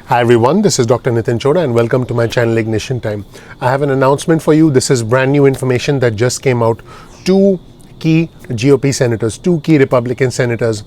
Hi everyone, this is Dr. Nitin Choda and welcome to my channel Ignition Time. I have an announcement for you. This is brand new information that just came out. Two key GOP senators, two key Republican senators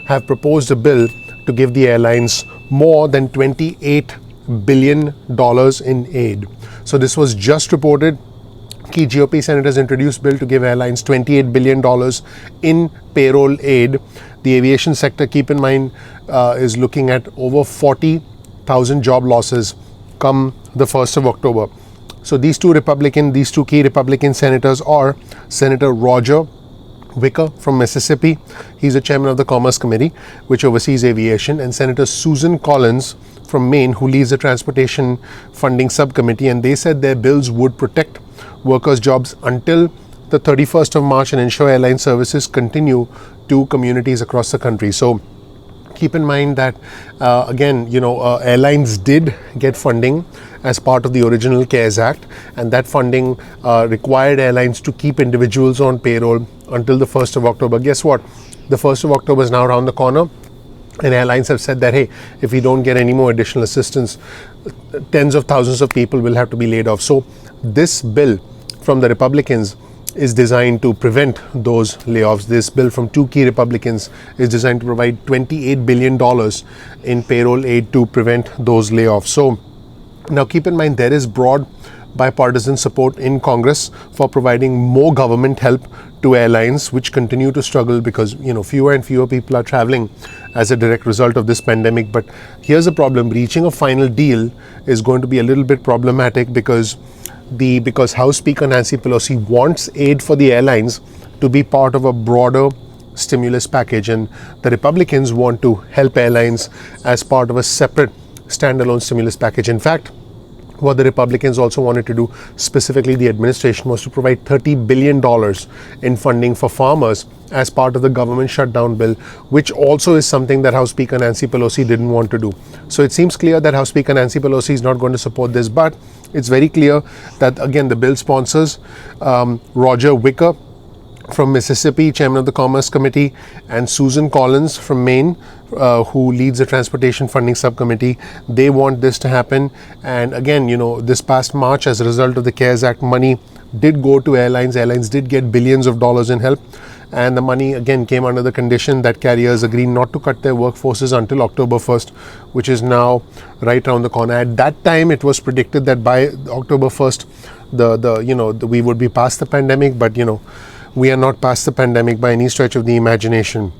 have proposed a bill to give the airlines more than $28 billion in aid. So this was just reported. Key GOP senators introduced bill to give airlines $28 billion in payroll aid. The aviation sector, keep in mind, is looking at over 40,000 job losses come the 1st of October. So these two key Republican senators are Senator Roger Wicker from Mississippi. He's the chairman of the Commerce Committee, which oversees aviation, and Senator Susan Collins from Maine, who leads the Transportation Funding Subcommittee. And they said their bills would protect workers' jobs until the 31st of March and ensure airline services continue to communities across the country. So keep in mind that airlines did get funding as part of the original CARES Act, and that funding required airlines to keep individuals on payroll until the 1st of October. Guess what? The 1st of October is now around the corner, and airlines have said that, hey, if we don't get any more additional assistance, tens of thousands of people will have to be laid off. So this bill from the Republicans is designed to prevent those layoffs. This bill from two key Republicans is designed to provide $28 billion in payroll aid to prevent those layoffs. So now keep in mind, there is broad bipartisan support in Congress for providing more government help to airlines, which continue to struggle because fewer and fewer people are traveling as a direct result of this pandemic. But here's the problem: reaching a final deal is going to be a little bit problematic because House Speaker Nancy Pelosi wants aid for the airlines to be part of a broader stimulus package, and the Republicans want to help airlines as part of a separate standalone stimulus package. In fact, what the Republicans also wanted to do, specifically the administration, was to provide $30 billion in funding for farmers as part of the government shutdown bill, which also is something that House Speaker Nancy Pelosi didn't want to do. So it seems clear that House Speaker Nancy Pelosi is not going to support this, but it's very clear that, again, the bill sponsors Roger Wicker from Mississippi, chairman of the Commerce Committee, and Susan Collins from Maine, who leads the Transportation Funding Subcommittee. They want this to happen. And again, this past March, as a result of the CARES Act, money did go to airlines. Airlines did get billions of dollars in help. And the money, again, came under the condition that carriers agreed not to cut their workforces until October 1st, which is now right around the corner. At that time, it was predicted that by October 1st, we would be past the pandemic. But, we are not past the pandemic by any stretch of the imagination.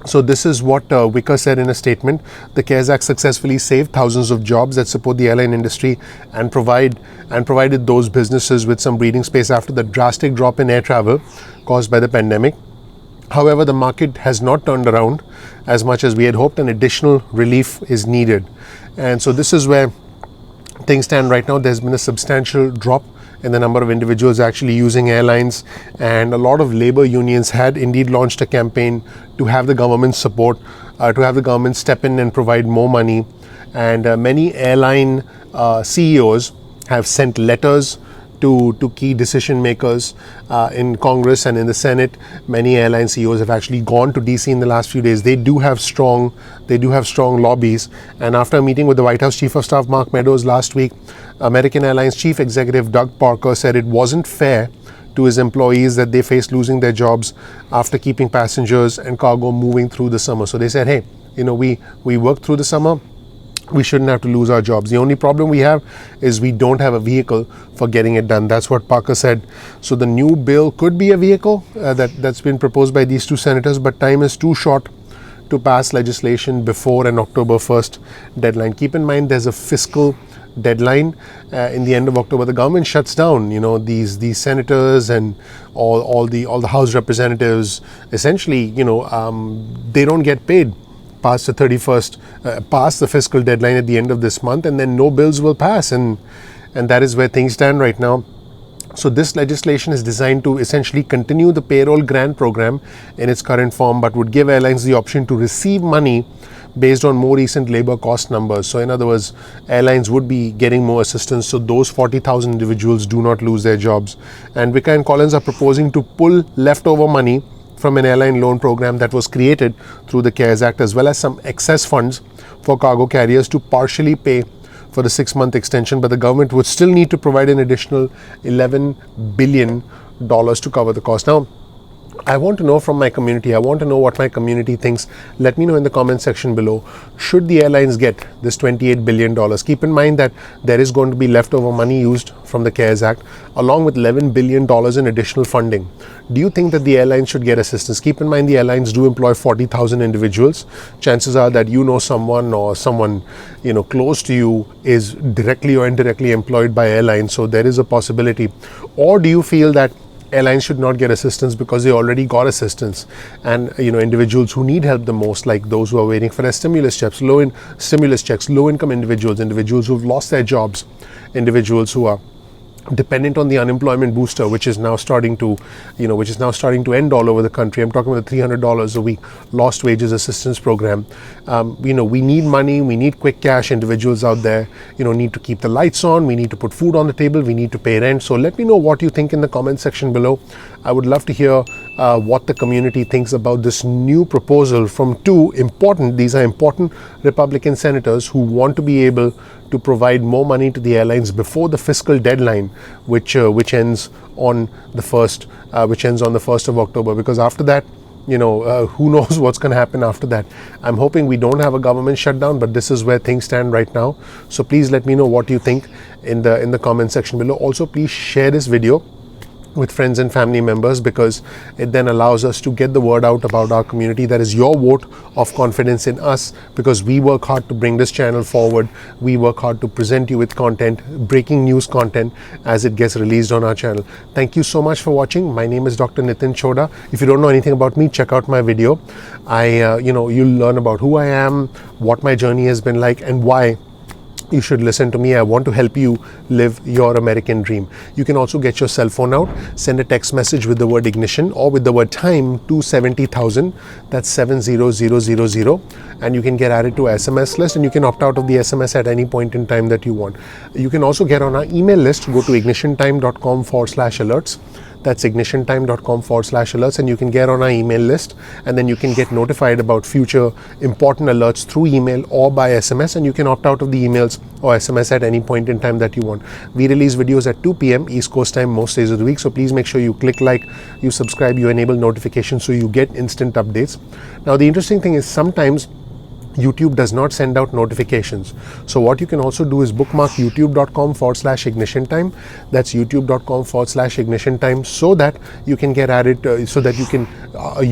So this is what Wicker said in a statement. The CARES Act successfully saved thousands of jobs that support the airline industry and provided those businesses with some breathing space after the drastic drop in air travel caused by the pandemic. However, the market has not turned around as much as we had hoped, and additional relief is needed. And so this is where things stand right now. There's been a substantial drop in the number of individuals actually using airlines, and a lot of labor unions had indeed launched a campaign to have the government support, to have the government step in and provide more money. And many airline CEOs have sent letters to key decision makers in Congress and in the Senate. Many airline CEOs have actually gone to DC in the last few days. They do have strong lobbies. And after a meeting with the White House Chief of Staff Mark Meadows last week, American Airlines Chief Executive Doug Parker said it wasn't fair to his employees that they faced losing their jobs after keeping passengers and cargo moving through the summer. So they said, hey, we worked through the summer. We shouldn't have to lose our jobs. The only problem we have is we don't have a vehicle for getting it done. That's what Parker said. So the new bill could be a vehicle that's been proposed by these two senators, but time is too short to pass legislation before an October 1st deadline. Keep in mind, there's a fiscal deadline in the end of October. The government shuts down. These senators and all the House representatives, essentially, they don't get paid past the 31st, past the fiscal deadline at the end of this month, and then no bills will pass, and that is where things stand right now. So this legislation is designed to essentially continue the payroll grant program in its current form, but would give airlines the option to receive money based on more recent labor cost numbers. So in other words, airlines would be getting more assistance, so those 40,000 individuals do not lose their jobs. And Wicker and Collins are proposing to pull leftover money from an airline loan program that was created through the CARES Act, as well as some excess funds for cargo carriers to partially pay for the 6-month extension, but the government would still need to provide an additional $11 billion to cover the cost. Now, I want to know from my community, I want to know what my community thinks. Let me know in the comment section below. Should the airlines get this $28 billion? Keep in mind that there is going to be leftover money used from the CARES Act, along with $11 billion in additional funding. Do you think that the airlines should get assistance? Keep in mind the airlines do employ 40,000 individuals. Chances are that you know someone, or someone close to you is directly or indirectly employed by airlines, so there is a possibility. Or do you feel that airlines should not get assistance because they already got assistance, and individuals who need help the most, like those who are waiting for their stimulus checks, low income individuals who've lost their jobs, individuals who are dependent on the unemployment booster, which is now starting to end all over the country. I'm talking about the $300 a week lost wages assistance program. We need money, we need quick cash. Individuals out there need to keep the lights on, we need to put food on the table, we need to pay rent. So let me know what you think in the comment section below. I would love to hear what the community thinks about this new proposal from these are important Republican senators who want to be able to provide more money to the airlines before the fiscal deadline, which ends on the 1st of October. Because after that, who knows what's going to happen after that. I'm hoping we don't have a government shutdown, but this is where things stand right now. So please let me know what you think in the comment section below. Also, please share this video with friends and family members, because it then allows us to get the word out about our community. That is your vote of confidence in us, because we work hard to bring this channel forward. We work hard to present you with content, breaking news content, as it gets released on our channel. Thank you so much for watching. My name is Dr. Nitin Choda. If you don't know anything about me, check out my video. You'll learn about who I am, what my journey has been like, and why you should listen to me. I want to help you live your American dream. You can also get your cell phone out, send a text message with the word ignition or with the word time to 70,000. That's 70000, and you can get added to SMS list, and you can opt out of the SMS at any point in time that you want. You can also get on our email list. Go to ignitiontime.com/alerts. That's ignitiontime.com/alerts, and you can get on our email list, and then you can get notified about future important alerts through email or by SMS, and you can opt out of the emails or SMS at any point in time that you want. We release videos at 2 p.m. East Coast time most days of the week, so please make sure you click like, you subscribe, you enable notifications so you get instant updates. Now, the interesting thing is sometimes YouTube does not send out notifications. So what you can also do is bookmark youtube.com/ignition time. That's youtube.com/ignition time, so that you can get added, so that you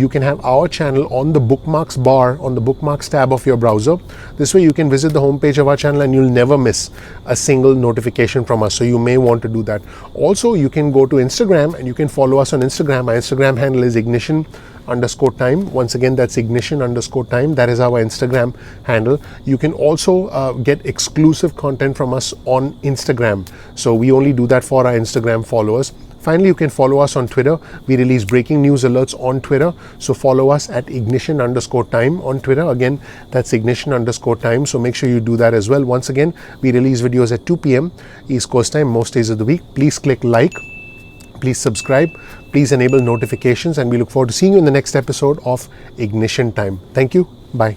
can have our channel on the bookmarks bar, on the bookmarks tab of your browser. This way you can visit the homepage of our channel and you'll never miss a single notification from us. So you may want to do that. Also, you can go to Instagram and you can follow us on Instagram. Our Instagram handle is ignition_time. Once again, that's ignition_time. That is our Instagram handle. You can also get exclusive content from us on Instagram. So we only do that for our Instagram followers. Finally, you can follow us on Twitter. We release breaking news alerts on Twitter. So follow us at ignition_time on Twitter. Again, that's ignition_time. So make sure you do that as well. Once again, we release videos at 2 p.m. East Coast time most days of the week. Please click like. Please subscribe, please enable notifications, and we look forward to seeing you in the next episode of Ignition Time. Thank you. Bye.